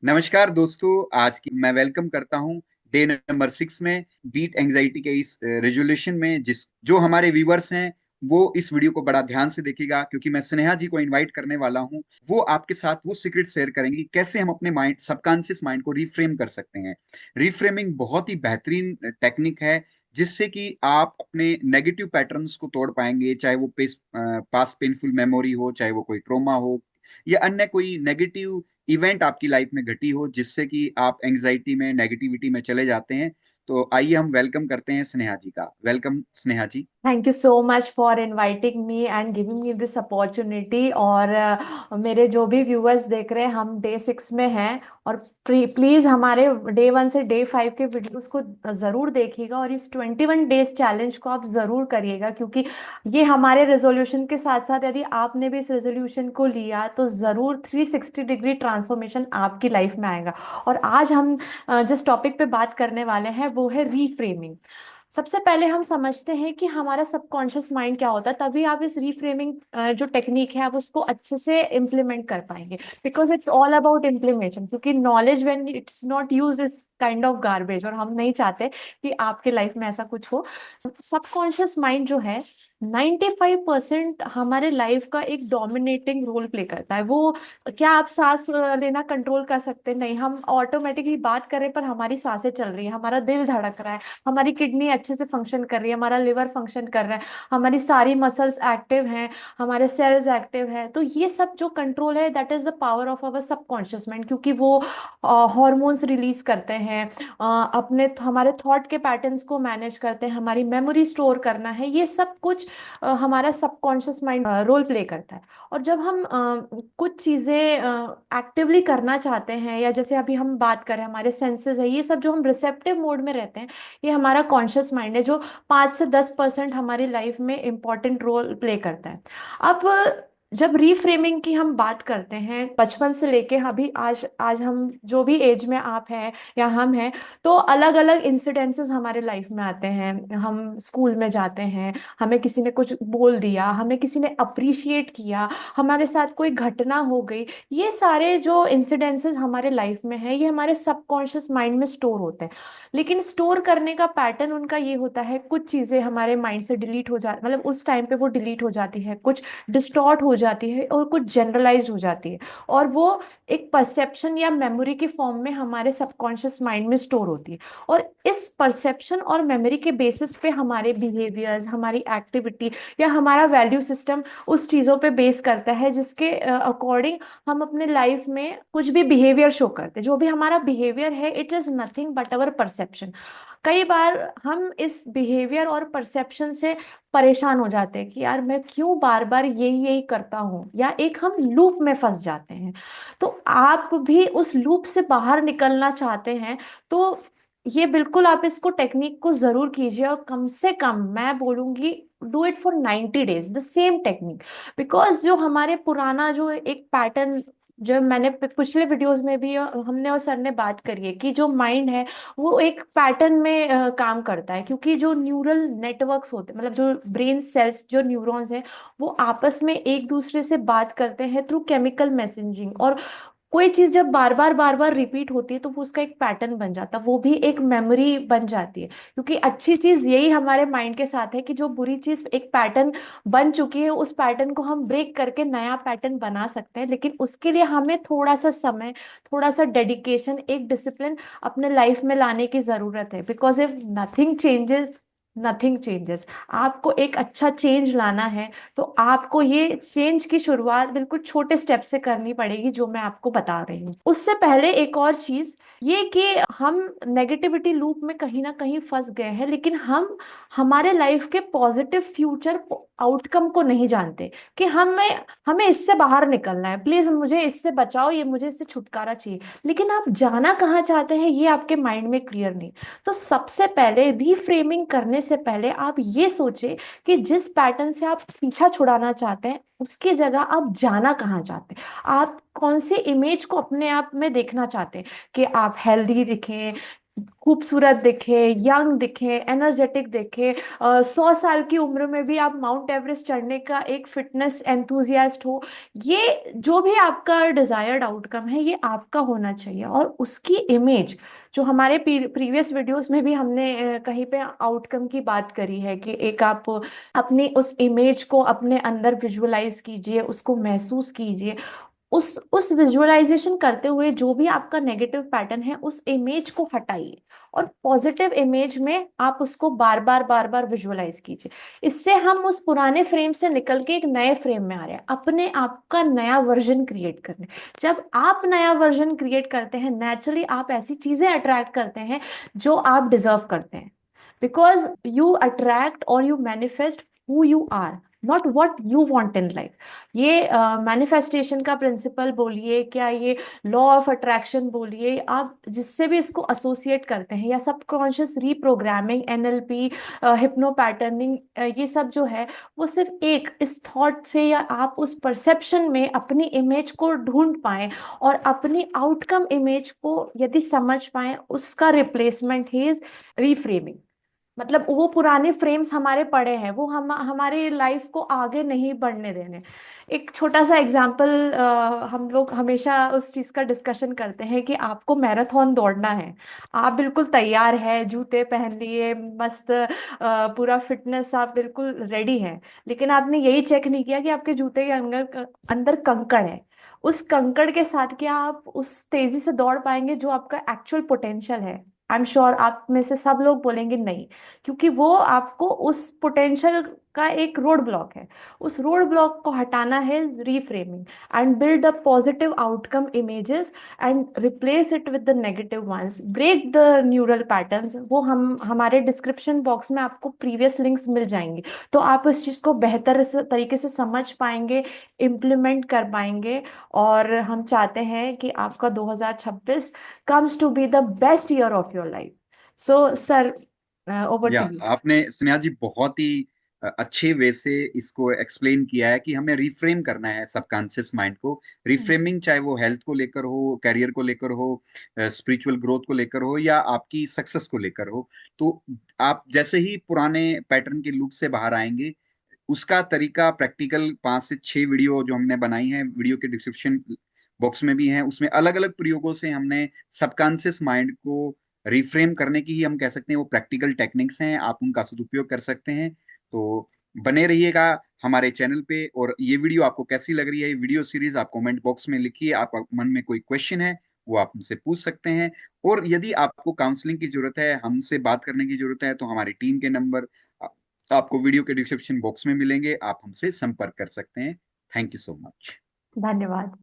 नमस्कार दोस्तों। आज की मैं वेलकम करता हूं डे नंबर 6 में बीट एंजाइटी के इस रेजोल्यूशन में। जिस जो हमारे व्यूवर्स हैं वो इस वीडियो को बड़ा ध्यान से देखेगा, क्योंकि मैं स्नेहा जी को इनवाइट करने वाला हूं। वो आपके साथ वो सीक्रेट शेयर करेंगी कैसे हम अपने माइंड, सबकॉन्शियस माइंड को रिफ्रेम कर सकते हैं। रिफ्रेमिंग बहुत ही बेहतरीन टेक्निक है, जिससे कि आप अपने नेगेटिव पैटर्न्स को तोड़ पाएंगे, चाहे वो पास्ट पेनफुल मेमोरी हो, चाहे वो कोई ट्रोमा हो, या अन्य कोई नेगेटिव इवेंट आपकी लाइफ में घटी हो जिससे कि आप एंग्जाइटी में, नेगेटिविटी में चले जाते हैं। तो आइए हम वेलकम करते हैं स्नेहा जी का। Welcome Sneha ji. Thank you so much for inviting me and giving me this opportunity. और मेरे जो भी व्यूअर्स देख रहे हैं, हम डे 6 में हैं। और प्लीज हमारे डे 1 से डे 5 के वीडियोस को जरूर देखिएगा, और इस 21 डेज चैलेंज को आप जरूर करिएगा, क्योंकि ये हमारे रेजोल्यूशन के साथ साथ यदि आपने भी इस रेजोल्यूशन को लिया तो जरूर 360 डिग्री ट्रांसफॉर्मेशन आपकी लाइफ में आएगा। और आज हम जिस टॉपिक पे बात करने वाले हैं वो है रीफ्रेमिंग। सबसे पहले हम समझते हैं कि हमारा सबकॉन्शियस माइंड क्या होता है, तभी आप इस रीफ्रेमिंग जो टेक्निक है आप उसको अच्छे से इम्प्लीमेंट कर पाएंगे। Because it's all about implementation, क्योंकि knowledge when it's not use is kind of garbage, और हम नहीं चाहते कि आपके लाइफ में ऐसा कुछ हो। सबकॉन्शियस माइंड जो है 95% हमारे लाइफ का एक डोमिनेटिंग रोल प्ले करता है। वो क्या आप सांस लेना कंट्रोल कर सकते हैं? नहीं, हम ऑटोमेटिकली बात करें पर हमारी सांसें चल रही है, हमारा दिल धड़क रहा है, हमारी किडनी अच्छे से फंक्शन कर रही है, हमारा लिवर फंक्शन कर रहा है, हमारी सारी मसल्स एक्टिव हैं, हमारे सेल्स एक्टिव है। तो ये सब जो कंट्रोल है, that is the power of our subconscious mind, क्योंकि वो हॉर्मोन्स रिलीज करते हैं, अपने हमारे थॉट के पैटर्न्स को मैनेज करते हैं, हमारी मेमोरी स्टोर करना है, ये सब कुछ हमारा सबकॉन्शियस माइंड रोल प्ले करता है। और जब हम कुछ चीजें एक्टिवली करना चाहते हैं, या जैसे अभी हम बात करें हमारे सेंसेस है, ये सब जो हम रिसेप्टिव मोड में रहते हैं, ये हमारा कॉन्शियस माइंड है, जो 5 से 10% हमारी लाइफ में इंपॉर्टेंट रोल प्ले करता है। अब जब रीफ्रेमिंग की हम बात करते हैं, बचपन से लेके अभी आज आज हम जो भी एज में आप हैं या हम हैं, तो अलग अलग इंसिडेंसेस हमारे लाइफ में आते हैं। हम स्कूल में जाते हैं, हमें किसी ने कुछ बोल दिया, हमें किसी ने अप्रिशिएट किया, हमारे साथ कोई घटना हो गई। ये सारे जो इंसिडेंसेस हमारे लाइफ में है, ये हमारे सबकॉन्शियस माइंड में स्टोर होते हैं। लेकिन स्टोर करने का पैटर्न उनका ये होता है, कुछ चीजें हमारे माइंड से डिलीट हो जा, मतलब उस टाइम पे वो डिलीट हो जाती है, कुछ डिस्टॉर्ट हो जाती है, और कुछ जनरलाइज हो जाती है। और वो एक परसेप्शन या मेमोरी के फॉर्म में हमारे सबकॉन्शियस माइंड में स्टोर होती है। और इस परसेप्शन और मेमोरी के बेसिस पे हमारे बिहेवियर्स, हमारी एक्टिविटी या हमारा वैल्यू सिस्टम उस चीज़ों पे बेस करता है, जिसके अकॉर्डिंग हम अपने लाइफ में कुछ भी बिहेवियर शो करते हैं। जो भी हमारा बिहेवियर है, it is nothing but our perception. कई बार हम इस बिहेवियर और परसेप्शन से परेशान हो जाते हैं कि यार मैं क्यों बार बार यही यही करता हूँ, या एक हम लूप में फंस जाते हैं। तो आप भी उस लूप से बाहर निकलना चाहते हैं, तो ये बिल्कुल आप इसको टेक्निक को जरूर कीजिए, और कम से कम मैं बोलूंगी do it for 90 days the same technique. Because जो हमारे पुराना जो एक पैटर्न, जो मैंने पिछले वीडियोस में भी हमने और सर ने बात करी है, कि जो माइंड है वो एक पैटर्न में काम करता है, क्योंकि जो न्यूरल नेटवर्क्स होते हैं, मतलब जो ब्रेन सेल्स, जो न्यूरॉन्स हैं, वो आपस में एक दूसरे से बात करते हैं थ्रू केमिकल मैसेजिंग। और कोई चीज जब बार बार रिपीट होती है, तो वो उसका एक पैटर्न बन जाता है, वो भी एक मेमोरी बन जाती है। क्योंकि अच्छी चीज यही हमारे माइंड के साथ है, कि जो बुरी चीज एक पैटर्न बन चुकी है, उस पैटर्न को हम ब्रेक करके नया पैटर्न बना सकते हैं। लेकिन उसके लिए हमें थोड़ा सा समय, थोड़ा सा डेडिकेशन, एक डिसिप्लिन अपने लाइफ में लाने की जरूरत है। Because if nothing changes, nothing changes. आपको एक अच्छा चेंज लाना है, तो आपको ये चेंज की शुरुआत बिल्कुल छोटे स्टेप से करनी पड़ेगी, जो मैं आपको बता रही हूँ। उससे पहले एक और चीज ये, कि हम नेगेटिविटी लूप में कहीं ना कहीं फंस गए हैं, लेकिन हम हमारे लाइफ के पॉजिटिव फ्यूचर आउटकम को नहीं जानते, कि हमें इससे बाहर निकलना है, प्लीज मुझे इससे बचाओ, ये मुझे इससे छुटकारा चाहिए। लेकिन आप जाना कहाँ चाहते हैं, ये आपके माइंड में क्लियर नहीं। तो सबसे पहले रीफ्रेमिंग करने से पहले आप ये सोचे कि जिस पैटर्न से आप पीछा छुड़ाना चाहते हैं, उसकी जगह आप जाना कहाँ चाहते हैं। आप कौन सी इमेज को अपने आप में देखना चाहते हैं, कि आप हेल्दी दिखें, खूबसूरत दिखे, यंग दिखे, एनर्जेटिक दिखे। 100 साल की उम्र में भी आप माउंट एवरेस्ट चढ़ने का एक फिटनेस एंथुजियास्ट हो। ये जो भी आपका डिजायर्ड आउटकम है ये आपका होना चाहिए। और उसकी इमेज जो हमारे प्रीवियस वीडियोस में भी हमने कहीं पे आउटकम की बात करी है कि एक आप अपनी उस इमेज को अपने अंदर विजुअलाइज कीजिए, उसको महसूस कीजिए। उस विजुअलाइजेशन करते हुए जो भी आपका नेगेटिव पैटर्न है उस इमेज को हटाइए और पॉजिटिव इमेज में आप उसको बार बार विजुअलाइज कीजिए। इससे हम उस पुराने फ्रेम से निकल के एक नए फ्रेम में आ रहे हैं, अपने आप का नया वर्जन क्रिएट करने। जब आप नया वर्जन क्रिएट करते हैं नेचुरली आप ऐसी चीजें अट्रैक्ट करते हैं जो आप डिजर्व करते हैं। बिकॉज यू अट्रैक्ट और you manifest who you are, not what you want in life. ये मैनिफेस्टेशन का प्रिंसिपल बोलिए, क्या ये लॉ ऑफ अट्रैक्शन बोलिए, आप जिससे भी इसको एसोसिएट करते हैं, या subconscious reprogramming, NLP, hypno patterning, ये सब जो है वो सिर्फ एक इस थॉट से या आप उस परसेप्शन में अपनी इमेज को ढूंढ पाए और अपनी आउटकम इमेज को यदि समझ पाए, उसका रिप्लेसमेंट ही इज रीफ्रेमिंग। मतलब वो पुराने फ्रेम्स हमारे पड़े हैं, वो हम हमारी लाइफ को आगे नहीं बढ़ने देने। एक छोटा सा एग्जाम्पल, हम लोग हमेशा उस चीज का डिस्कशन करते हैं कि आपको मैराथन दौड़ना है, आप बिल्कुल तैयार है, जूते पहन लिए, मस्त पूरा फिटनेस, आप बिल्कुल रेडी हैं। लेकिन आपने यही चेक नहीं किया कि आपके जूते के अंदर अंदर कंकड़ है। उस कंकड़ के साथ क्या आप उस तेजी से दौड़ पाएंगे जो आपका एक्चुअल पोटेंशियल है? आई एम श्योर आप में से सब लोग बोलेंगे नहीं। क्योंकि वो आपको उस पोटेंशियल का एक रोड ब्लॉक है। उस रोड ब्लॉक को हटाना है reframing and build a positive outcome images and replace it with the negative ones, break the neural patterns. वो हम हमारे डिस्क्रिप्शन बॉक्स में आपको प्रीवियस लिंक्स मिल जाएंगे, तो आप इस चीज़ को बेहतर तरीके से समझ पाएंगे, इम्प्लीमेंट कर पाएंगे। और हम चाहते हैं कि आपका 2026 comes to be the best year of your life. So sir, over या to you. आपने स्नेहा जी बहुत ही अच्छे वे से इसको एक्सप्लेन किया है कि हमें रिफ्रेम करना है सबकॉन्शियस माइंड को। हम्म, रिफ्रेमिंग चाहे वो हेल्थ को लेकर हो, करियर को लेकर हो, स्पिरिचुअल ग्रोथ को लेकर हो, या आपकी सक्सेस को लेकर हो। तो आप जैसे ही पुराने पैटर्न के लूप से बाहर आएंगे, उसका तरीका प्रैक्टिकल 5 से 6 वीडियो जो हमने बनाई हैं, वीडियो के डिस्क्रिप्शन बॉक्स में भी हैं, उसमें अलग अलग प्रयोगों से हमने सबकॉन्शियस माइंड को रिफ्रेम करने की, ही हम कह सकते हैं वो प्रैक्टिकल टेक्निक्स हैं, आप उनका सदुपयोग कर सकते हैं। तो बने रहिएगा हमारे चैनल पे। और ये वीडियो आपको कैसी लग रही है, ये वीडियो सीरीज, आप कमेंट बॉक्स में लिखिए। आप मन में कोई क्वेश्चन है वो आप हमसे पूछ सकते हैं। और यदि आपको काउंसलिंग की जरूरत है, हमसे बात करने की जरूरत है, तो हमारी टीम के नंबर आपको वीडियो के डिस्क्रिप्शन बॉक्स में मिलेंगे, आप हमसे संपर्क कर सकते हैं। Thank you so much. धन्यवाद।